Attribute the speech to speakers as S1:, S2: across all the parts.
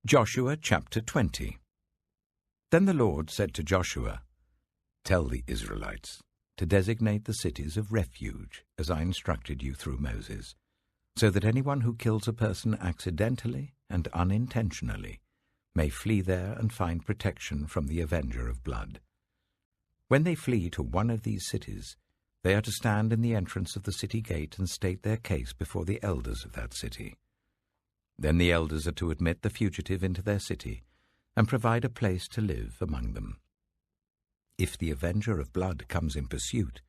S1: Joshua chapter 20. Then the Lord said to Joshua, "Tell the Israelites to designate the cities of refuge, as I instructed you through Moses, so that anyone who kills a person accidentally and unintentionally may flee there and find protection from the avenger of blood. When they flee to one of these cities, they are to stand in the entrance of the city gate and state their case before the elders of that city. Then the elders are to admit the fugitive into their city and provide a place to live among them. If the avenger of blood comes in pursuit,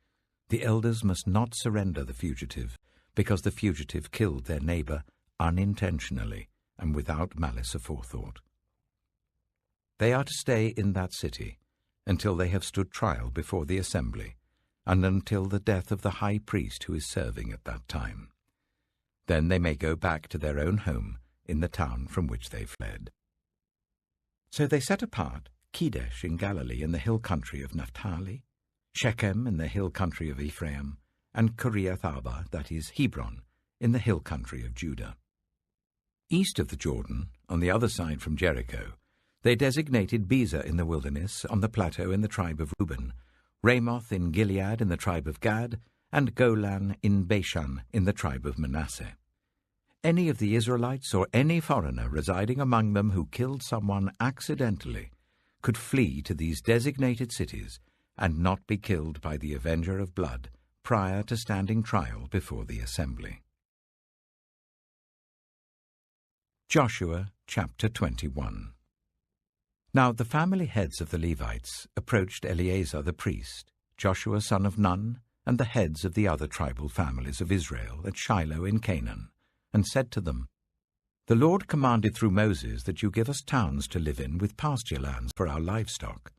S1: the elders must not surrender the fugitive, because the fugitive killed their neighbor unintentionally and without malice aforethought. They are to stay in that city until they have stood trial before the assembly, and until the death of the high priest who is serving at that time. Then they may go back to their own home in the town from which they fled." So they set apart Kedesh in Galilee in the hill country of Naphtali, Shechem in the hill country of Ephraim, and Kiriath-arba, that is Hebron, in the hill country of Judah. East of the Jordan, on the other side from Jericho, they designated Bezer in the wilderness, on the plateau in the tribe of Reuben, Ramoth in Gilead in the tribe of Gad, and Golan in Bashan in the tribe of Manasseh. Any of the Israelites or any foreigner residing among them who killed someone accidentally could flee to these designated cities and not be killed by the avenger of blood prior to standing trial before the assembly. Joshua chapter 21. Now the family heads of the Levites approached Eleazar the priest, Joshua son of Nun, and the heads of the other tribal families of Israel at Shiloh in Canaan, and said to them, "The Lord commanded through Moses that you give us towns to live in with pasture lands for our livestock."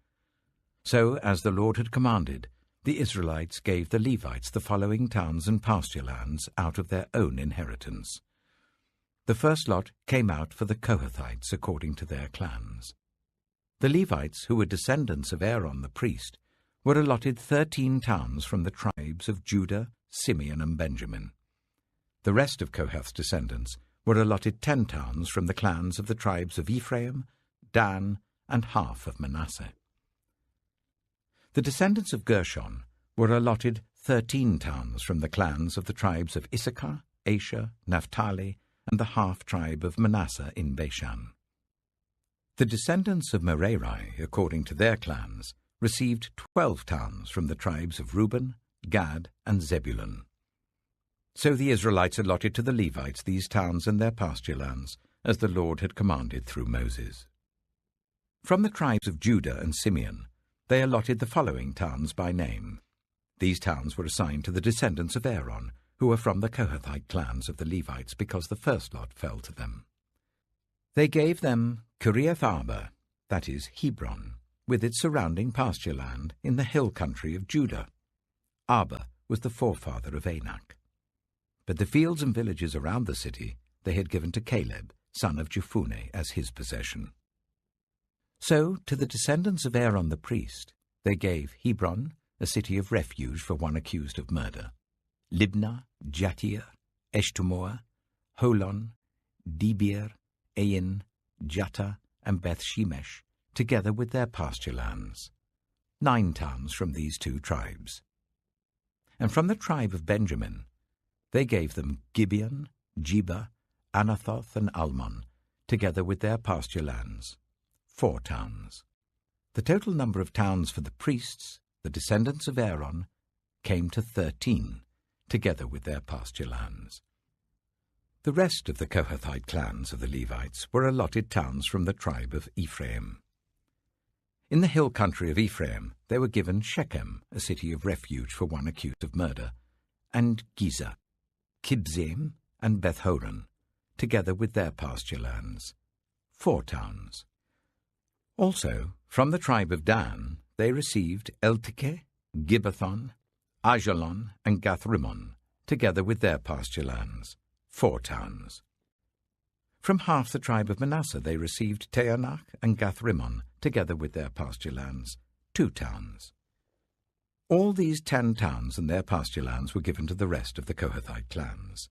S1: So, as the Lord had commanded, the Israelites gave the Levites the following towns and pasture lands out of their own inheritance. The first lot came out for the Kohathites according to their clans. The Levites, who were descendants of Aaron the priest, were allotted 13 towns from the tribes of Judah, Simeon, and Benjamin. The rest of Kohath's descendants were allotted 10 towns from the clans of the tribes of Ephraim, Dan, and half of Manasseh. The descendants of Gershon were allotted 13 towns from the clans of the tribes of Issachar, Asher, Naphtali, and the half-tribe of Manasseh in Bashan. The descendants of Merari, according to their clans, received 12 towns from the tribes of Reuben, Gad, and Zebulun. So the Israelites allotted to the Levites these towns and their pasture lands, as the Lord had commanded through Moses. From the tribes of Judah and Simeon, they allotted the following towns by name. These towns were assigned to the descendants of Aaron, who were from the Kohathite clans of the Levites, because the first lot fell to them. They gave them Kiriath-arba, that is Hebron, with its surrounding pasture land in the hill country of Judah. Arba was the forefather of Anak. But the fields and villages around the city they had given to Caleb, son of Jephunneh, as his possession. So, to the descendants of Aaron the priest, they gave Hebron, a city of refuge for one accused of murder, Libnah, Jattir, Eshtemoa, Holon, Debir, Ain, Jattah, and Beth-shemesh, together with their pasture lands. 9 towns from these 2 tribes. And from the tribe of Benjamin, they gave them Gibeon, Jeba, Anathoth, and Almon, together with their pasture lands, 4 towns. The total number of towns for the priests, the descendants of Aaron, came to 13, together with their pasture lands. The rest of the Kohathite clans of the Levites were allotted towns from the tribe of Ephraim. In the hill country of Ephraim they were given Shechem, a city of refuge for one accused of murder, and Giza, Kibzaim, and Beth-horon, together with their pasture lands, 4 towns. Also, from the tribe of Dan, they received Eltekeh, Gibbethon, Ajalon, and Gath-rimmon, together with their pasture lands, 4 towns. From half the tribe of Manasseh they received Taanach and Gath-rimmon, together with their pasture lands, 2 towns. All these 10 towns and their pasture lands were given to the rest of the Kohathite clans.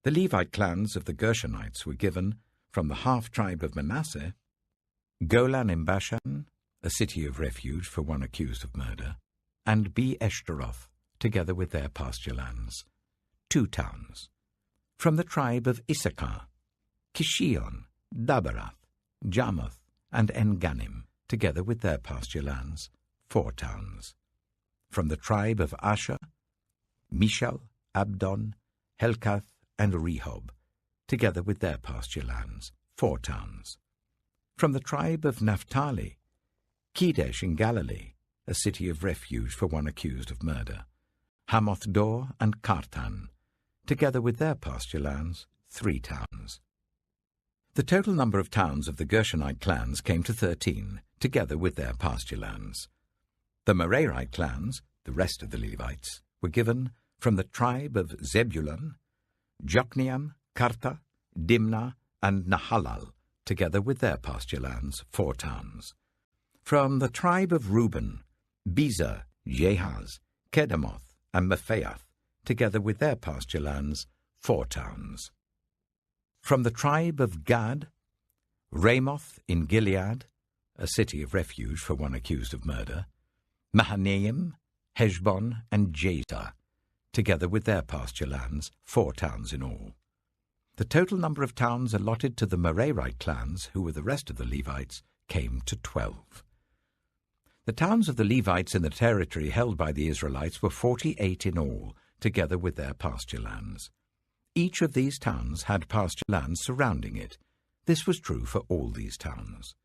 S1: The Levite clans of the Gershonites were given, From the half-tribe of Manasseh, Golan in Bashan, a city of refuge for one accused of murder, and Be-eshtaroth, together with their pasture lands, 2 towns. From the tribe of Issachar, Kishion, Daberath, Jarmuth, and En-gannim, together with their pasture lands, 4 towns. From the tribe of Asher, Mishal, Abdon, Helkath, and Rehob, together with their pasture lands, 4 towns. From the tribe of Naphtali, Kedesh in Galilee, a city of refuge for one accused of murder, Hamoth-dor and Kartan, together with their pasture lands, 3 towns. The total number of towns of the Gershonite clans came to 13, together with their pasture lands. The Merarite clans, the rest of the Levites, were given from the tribe of Zebulun, Jokneam, Karta, Dimnah, and Nahalal, together with their pasture lands, 4 towns. From the tribe of Reuben, Bezer, Jehaz, Kedemoth, and Mephaath, together with their pasture lands, 4 towns. From the tribe of Gad, Ramoth in Gilead, a city of refuge for one accused of murder, Mahanaim, Heshbon, and Jazer, together with their pasture lands, 4 towns in all. The total number of towns allotted to the Merarite clans, who were the rest of the Levites, came to 12. The towns of the Levites in the territory held by the Israelites were 48 in all, together with their pasture lands. Each of these towns had pasture lands surrounding it. This was true for all these towns.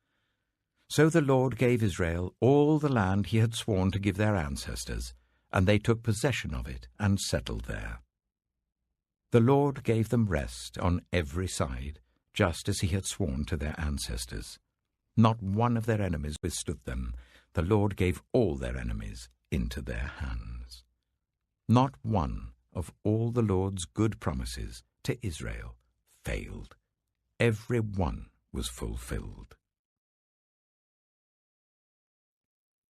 S1: So the Lord gave Israel all the land he had sworn to give their ancestors, and they took possession of it and settled there. The Lord gave them rest on every side, just as he had sworn to their ancestors. Not one of their enemies withstood them. The Lord gave all their enemies into their hands. Not one of all the Lord's good promises to Israel failed. Every one was fulfilled.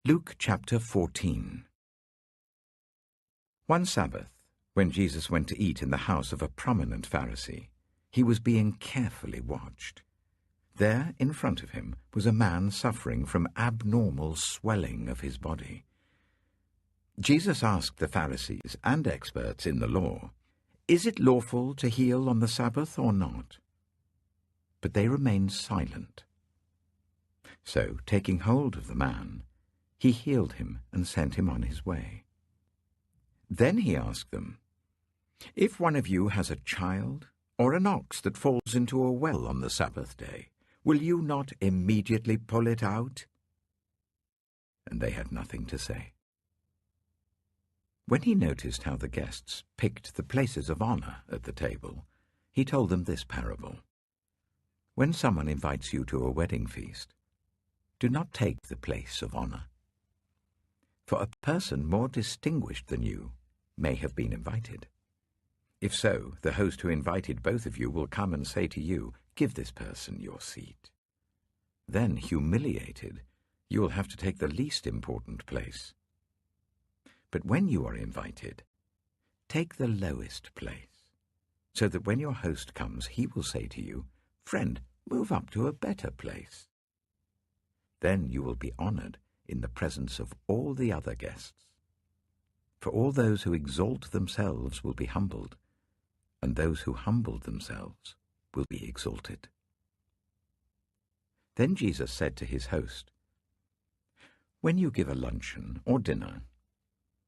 S1: Luke chapter 14. One Sabbath, when Jesus went to eat in the house of a prominent Pharisee, he was being carefully watched. There, in front of him, was a man suffering from abnormal swelling of his body. Jesus asked the Pharisees and experts in the law, "Is it lawful to heal on the Sabbath or not?" But they remained silent. So, taking hold of the man, he healed him and sent him on his way. Then he asked them, "If one of you has a child or an ox that falls into a well on the Sabbath day, will you not immediately pull it out?" And they had nothing to say. When he noticed how the guests picked the places of honor at the table, he told them this parable. When someone invites you to a wedding feast, do not take the place of honor. For a person more distinguished than you may have been invited. If so, the host who invited both of you will come and say to you, "Give this person your seat." Then, humiliated, you will have to take the least important place. But when you are invited, take the lowest place, so that when your host comes, he will say to you, "Friend, move up to a better place." Then you will be honored in the presence of all the other guests. For all those who exalt themselves will be humbled, and those who humble themselves will be exalted. Then Jesus said to his host, "When you give a luncheon or dinner,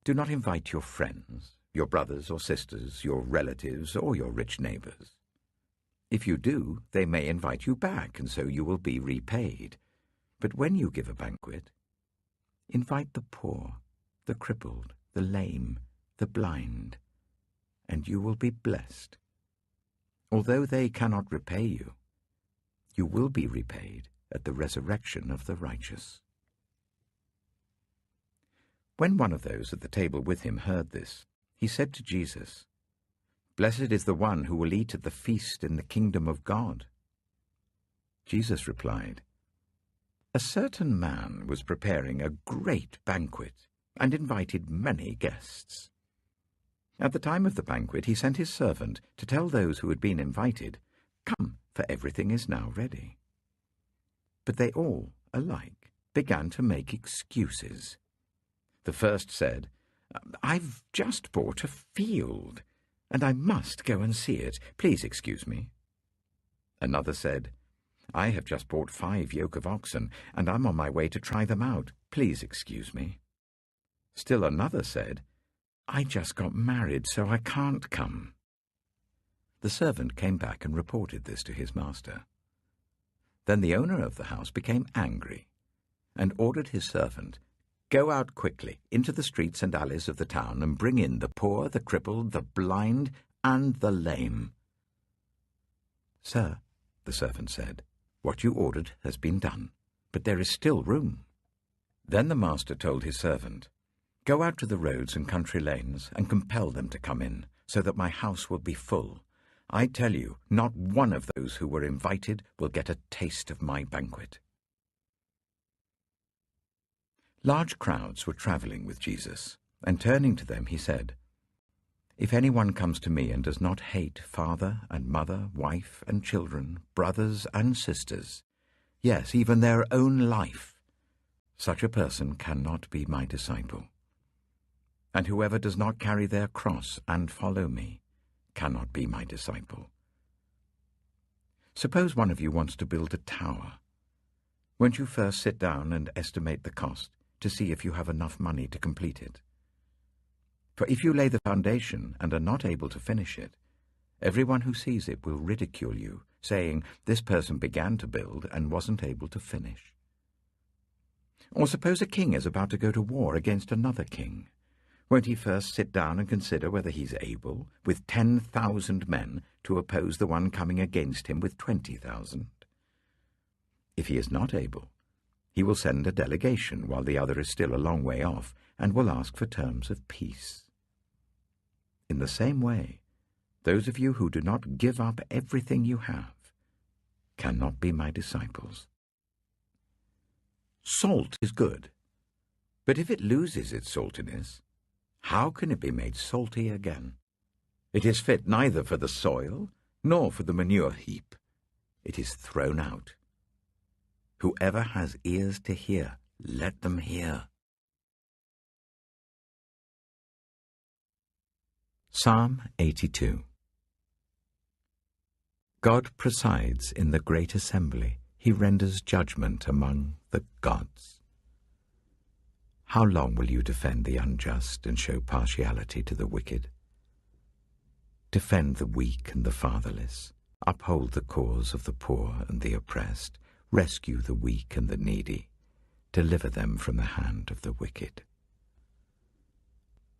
S1: do not invite your friends, your brothers or sisters, your relatives, or your rich neighbors. If you do, they may invite you back, and so you will be repaid. But when you give a banquet, invite the poor, the crippled, the lame, the blind, and you will be blessed. Although they cannot repay you, you will be repaid at the resurrection of the righteous." When one of those at the table with him heard this, he said to Jesus, "Blessed is the one who will eat at the feast in the kingdom of God." Jesus replied, "A certain man was preparing a great banquet and invited many guests. At the time of the banquet, he sent his servant to tell those who had been invited, 'Come, for everything is now ready." But they all, alike, began to make excuses. The first said, "I've just bought a field, and I must go and see it. Please excuse me." Another said, "I have just bought 5 yoke of oxen, and I'm on my way to try them out. Please excuse me." Still another said, "I just got married, so I can't come." The servant came back and reported this to his master. Then the owner of the house became angry and ordered his servant, "Go out quickly into the streets and alleys of the town and bring in the poor, the crippled, the blind, and the lame." "Sir," the servant said, "what you ordered has been done, but there is still room." Then the master told his servant, "Go out to the roads and country lanes and compel them to come in, so that my house will be full. I tell you, not one of those who were invited will get a taste of my banquet." Large crowds were traveling with Jesus, and turning to them he said, "If anyone comes to me and does not hate father and mother, wife and children, brothers and sisters, yes, even their own life, such a person cannot be my disciple. And whoever does not carry their cross and follow me cannot be my disciple. Suppose one of you wants to build a tower. Won't you first sit down and estimate the cost to see if you have enough money to complete it? For if you lay the foundation and are not able to finish it, everyone who sees it will ridicule you, saying, 'This person began to build and wasn't able to finish.' Or suppose a king is about to go to war against another king. Won't he first sit down and consider whether he's able, with 10,000 men, to oppose the one coming against him with 20,000? If he is not able, he will send a delegation while the other is still a long way off, and will ask for terms of peace. In the same way, those of you who do not give up everything you have cannot be my disciples. Salt is good, but if it loses its saltiness, how can it be made salty again? It is fit neither for the soil nor for the manure heap. It is thrown out. Whoever has ears to hear, let them hear." Psalm 82. God presides in the great assembly. He renders judgment among the gods. How long will you defend the unjust and show partiality to the wicked? Defend the weak and the fatherless. Uphold the cause of the poor and the oppressed. Rescue the weak and the needy. Deliver them from the hand of the wicked.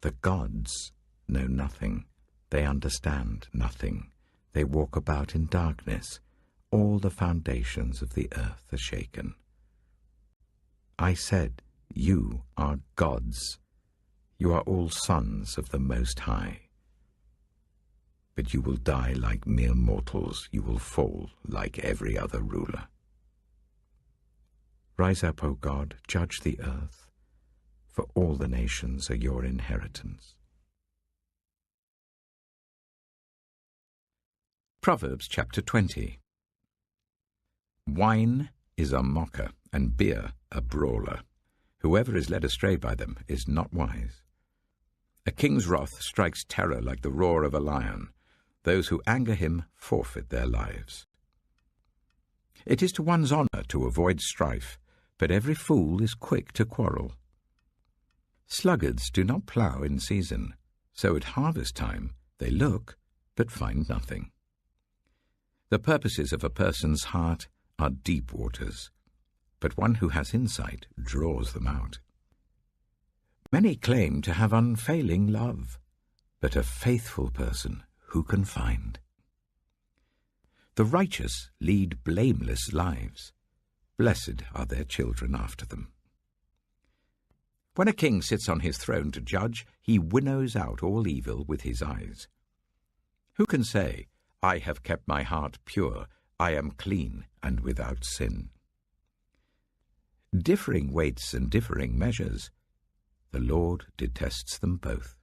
S1: The gods know nothing. They understand nothing. They walk about in darkness. All the foundations of the earth are shaken. I said, "You are gods. You are all sons of the Most High. But you will die like mere mortals. You will fall like every other ruler. Rise up, O God, judge the earth, for all the nations are your inheritance." Proverbs chapter 20. Wine is a mocker, and beer a brawler. Whoever is led astray by them is not wise. A king's wrath strikes terror like the roar of a lion. Those who anger him forfeit their lives. It is to one's honor to avoid strife, but every fool is quick to quarrel. Sluggards do not plough in season, so at harvest time they look but find nothing. The purposes of a person's heart are deep waters, but one who has insight draws them out. Many claim to have unfailing love, but a faithful person who can find? The righteous lead blameless lives. Blessed are their children after them. When a king sits on his throne to judge, he winnows out all evil with his eyes. Who can say, "I have kept my heart pure, I am clean and without sin"? Differing weights and differing measures, the Lord detests them both.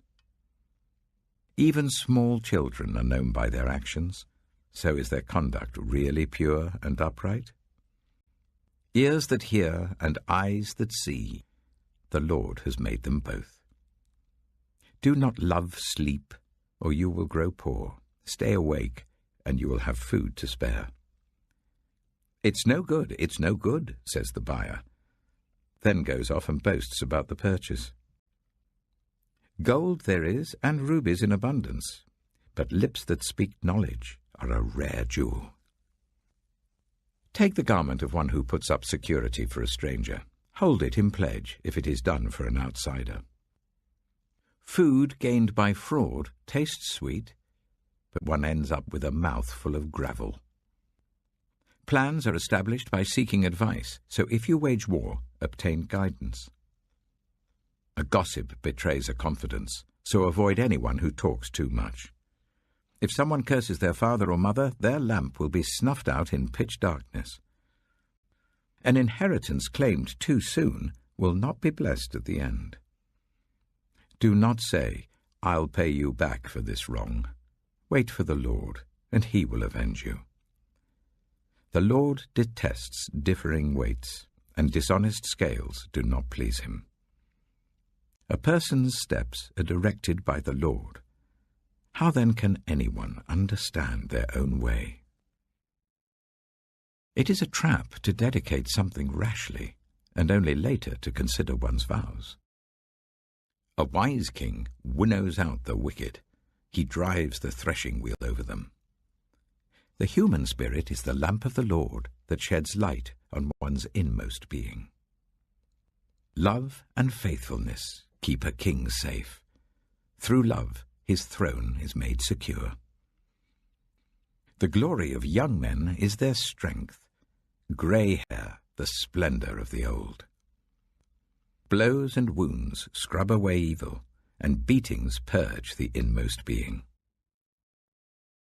S1: Even small children are known by their actions, so is their conduct really pure and upright? Ears that hear and eyes that see, the Lord has made them both. Do not love sleep, or you will grow poor. Stay awake, and you will have food to spare. It's no good, says the buyer, then goes off and boasts about the purchase. Gold there is, and rubies in abundance, but lips that speak knowledge are a rare jewel. Take the garment of one who puts up security for a stranger. Hold it in pledge if it is done for an outsider. Food gained by fraud tastes sweet, but one ends up with a mouth full of gravel. Plans are established by seeking advice, so if you wage war, obtain guidance. A gossip betrays a confidence, so avoid anyone who talks too much. If someone curses their father or mother, their lamp will be snuffed out in pitch darkness. An inheritance claimed too soon will not be blessed at the end. Do not say, "I'll pay you back for this wrong." Wait for the Lord, and he will avenge you. The Lord detests differing weights, and dishonest scales do not please him. A person's steps are directed by the Lord. How then can anyone understand their own way? It is a trap to dedicate something rashly, and only later to consider one's vows. A wise king winnows out the wicked. He drives the threshing wheel over them. The human spirit is the lamp of the Lord that sheds light on one's inmost being. Love and faithfulness keep a king safe. Through love, his throne is made secure. The glory of young men is their strength, grey hair the splendor of the old. Blows and wounds scrub away evil, and beatings purge the inmost being.